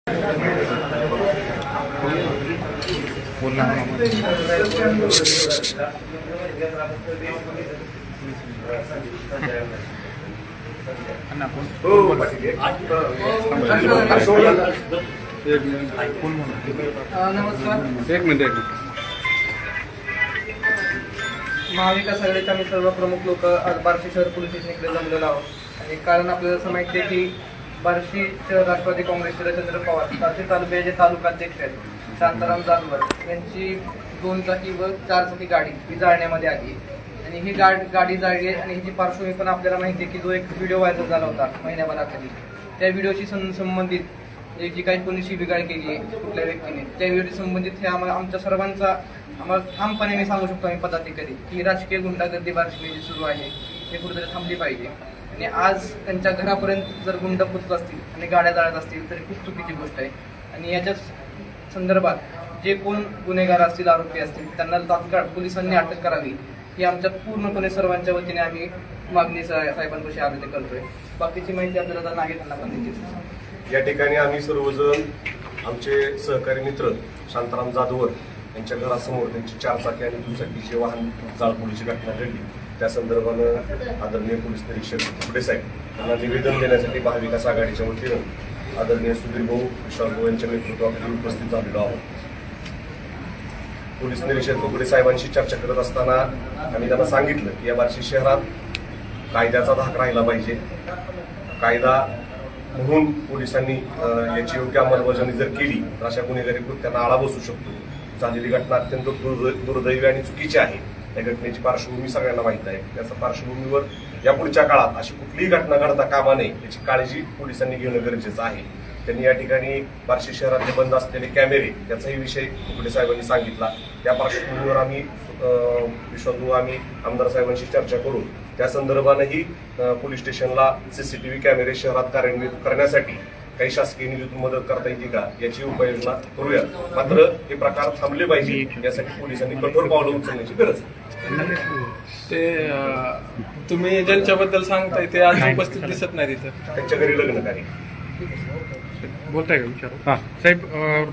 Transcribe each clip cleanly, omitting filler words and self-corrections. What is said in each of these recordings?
नमस्कार. एक मिनिट. महाविकास आघाडीचे आम्ही सर्व प्रमुख लोक आज बार्शी शहर पोलीस स्टेशनकडे जमलेलो आहोत. आणि कारण आपल्याला असं माहिती आहे की बार्शी शहर राष्ट्रवादी काँग्रेसचे राजेंद्र पवार बार्शी तालुक्याचे तालुकाध्यक्ष आहेत शांताराम जाधवर यांची 2 चाकी व 4 चाकी गाडी ही जाळण्यामध्ये आली आणि ही गाडी जाळली आणि हिची पार्श्वभूमी पण आपल्याला माहिती आहे की जो एक व्हिडिओ व्हायरल झाला होता महिन्याभराखाली, त्या व्हिडिओशी संबंधित जी काही कोणी शिबिगाळ केली आहे कुठल्या व्यक्तीने, त्या व्हिडिओशी संबंधित हे आमच्या सर्वांचा आम्हाला ठामपणे सांगू शकतो आम्ही पदाधिकारी की राजकीय गुंडागर्दी बार्शीमध्ये जी सुरू आहे हे कुठेतरी थांबली पाहिजे. आणि आज त्यांच्या घरापर्यंत जर गुंड पोचत असतील आणि गाड्या जाळत असतील तरी खूप चुकीची गोष्ट आहे. आणि याच्या संदर्भात जे कोण गुन्हेगार असतील, आरोपी असतील, त्यांना तात्काळ पोलिसांनी अटक करावी ही आमच्या पूर्णपणे सर्वांच्या वतीने आम्ही मागणी साहेबांपाशी आग्रह करतोय. बाकीची माहिती आपल्याला नागरिकांना पण द्यायची. या ठिकाणी आम्ही सर्वजण आमचे सहकारी मित्र शांताराम जाधवर यांच्या घरासमोर त्यांची 4 चाकी आणि 2 चाकीचे वाहन जाळपोळीची घटना घडली. त्या संदर्भानं आदरणीय पोलीस निरीक्षक कुकडे साहेब यांना निवेदन देण्यासाठी महाविकास आघाडीच्या वतीनं आदरणीय सुधीर भाऊ विशाल भाऊ यांच्या नेतृत्वाखाली उपस्थित झालेलो आहोत. पोलीस निरीक्षक कुकडे साहेबांशी चर्चा करत असताना आम्ही त्यांना सांगितलं की या बार्शी शहरात कायद्याचा धाक राहिला पाहिजे. कायदा म्हणून पोलिसांनी याची योग्य अंमलबजावणी जर केली तर अशा गुन्हेगारी कृत्यांना आळा बसू शकतो. झालेली घटना अत्यंत दुर्दैवी आणि चुकीची आहे. या घटनेची पार्श्वभूमी सगळ्यांना माहीत आहे. त्याच्या पार्श्वभूमीवर यापुढच्या काळात अशी कुठलीही घटना घडता कामा नये याची काळजी पोलिसांनी घेणं गरजेचं आहे. त्यांनी या ठिकाणी बार्शी शहरातले बंद असलेले कॅमेरे याचाही विषय कुकडे साहेबांनी सांगितला. त्या पार्श्वभूमीवर आम्ही विश्वासू आम्ही आमदार साहेबांशी चर्चा करून त्या संदर्भानंही पोलीस स्टेशनला CCTV कॅमेरे शहरात कार्यान्वित करण्यासाठी काही शासकीय निधीतून मदत करता येते का याची उपाययोजना करूया. मात्र हे प्रकार थांबले पाहिजे यासाठी पोलिसांनी कठोर पावलं उचलण्याची गरज आहे. ते तुम्ही ज्यांच्याबद्दल सांगताय ते आज उपस्थित दिसत नाही तिथं. त्यांच्या घरी लग्न कार्य बोलताय का विचार साहेब.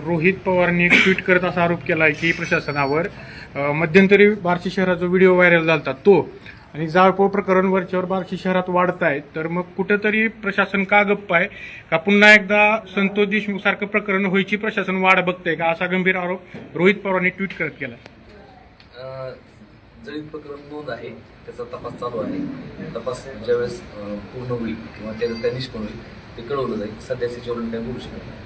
रोहित पवारने एक ट्विट करत असा आरोप केलाय की प्रशासनावर मध्यंतरी बार्शी शहराचा व्हिडिओ व्हायरल झाला तो आणि जाळपोळ प्रकरण वरच्यावर बार्शी शहरात वाढत आहे. तर मग कुठेतरी प्रशासन का गप्प आहे का पुन्हा एकदा संतोष देशमुख सारखं प्रकरण व्हायची प्रशासन वाढ बघतंय का असा गंभीर आरोप रोहित पवारांनी ट्विट करत केला. जळीत प्रकरण नोंद आहे, त्याचा तपास चालू आहे. तपास ज्यावेळेस पूर्ण होईल किंवा त्याचं काय निष्पन्न होईल ते कळवलं जाईल. सध्या त्याच्यावरून काय बोलू शकत नाही.